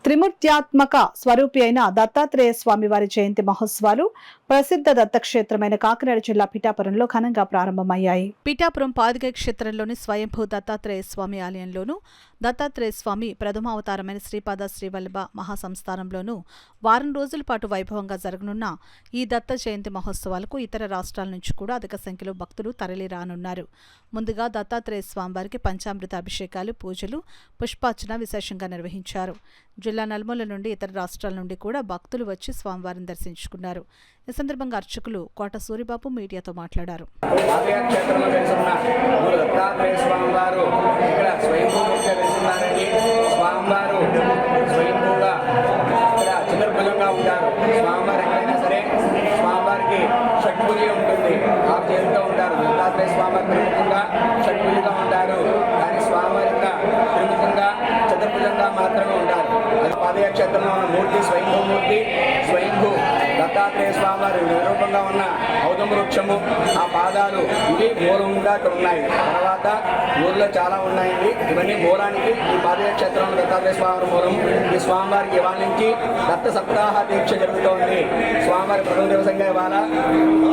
త్రిమూర్త్యాత్మక స్వరూపి అయిన దత్తాత్రేయ స్వామి వారి జయంతి మహోత్సవాలు ప్రసిద్ధ దత్తక్షేత్రమైన కాకినాడ జిల్లా పిఠాపురంలో ఘనంగా ప్రారంభమయ్యాయి. పిఠాపురం పాదుక క్షేత్రంలోని స్వయంభూ దత్తాత్రేయ స్వామి ఆలయంలోనూ, దత్తాత్రేయ స్వామి ప్రథమావతారమైన శ్రీపాద శ్రీవల్లభ మహాసంస్థానంలోనూ వారం రోజుల పాటు వైభవంగా జరగనున్న ఈ దత్త జయంతి మహోత్సవాలకు ఇతర రాష్ట్రాల నుంచి కూడా అధిక సంఖ్యలో భక్తులు తరలిరానున్నారు. ముందుగా దత్తాత్రేయ స్వామివారికి పంచామృత అభిషేకాలు, పూజలు, పుష్పార్చన విశేషంగా నిర్వహించారు. జిల్లా నలుమూల నుండి ఇతర రాష్ట్రాల నుండి కూడా భక్తులు వచ్చి స్వామివారిని దర్శించుకున్నారు. ఈ సందర్భంగా అర్చకులు కోట సూరిబాబు మీడియాతో మాట్లాడారు. షట్భుజి ఉంటుంది, ఆరు చేతులతో ఉంటారు. దత్తాత్రేయ స్వామి ప్రముఖంగా షట్భుజిగా ఉంటారు, కానీ స్వామివారి ప్రముఖంగా చతుర్భుజంగా మాత్రమే ఉంటారు. అది పాదయాత్ర క్షేత్రంలో ఉన్న మూర్తి స్వయంభూమూర్తి, స్వయంభూ దత్తాత్రేయ స్వామివారి నిరూపంగా ఉన్న ఔదమ వృక్షము, ఆ పాదాలు ఇవి మూలంగా ఇక్కడ ఉన్నాయి. తర్వాత ఊర్లో చాలా ఉన్నాయండి. ఇవన్నీ మూలానికి ఈ పాదయాత్ర క్షేత్రంలో దత్తాత్రేయ స్వామి మూలం. ఈ స్వామివారికి ఇవాళ నుంచి దత్త సప్తాహ దీక్ష జరుగుతోంది. స్వామివారి ప్రథమ దివసంగా ఇవాళ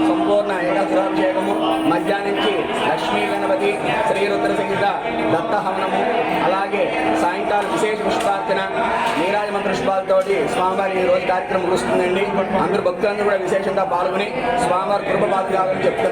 సంపూర్ణ ఏకాశిరాభిషేకము, మధ్యాహ్నం నుంచి లక్ష్మీ గణపతి శ్రీరుద్ర సంగీత దత్త హవనము, అలాగే సాయంకాలం విశేష పుష్పార్చన, నీరాజ మంత్ర పుష్పాలతోటి స్వామివారి ఈ రోజు కార్యక్రమం ముగుస్తుందండి. అందరూ భక్తులందరూ కూడా విశేషంగా పాల్గొని స్వామివారి కృప పాత్రలని చెప్తున్నారు.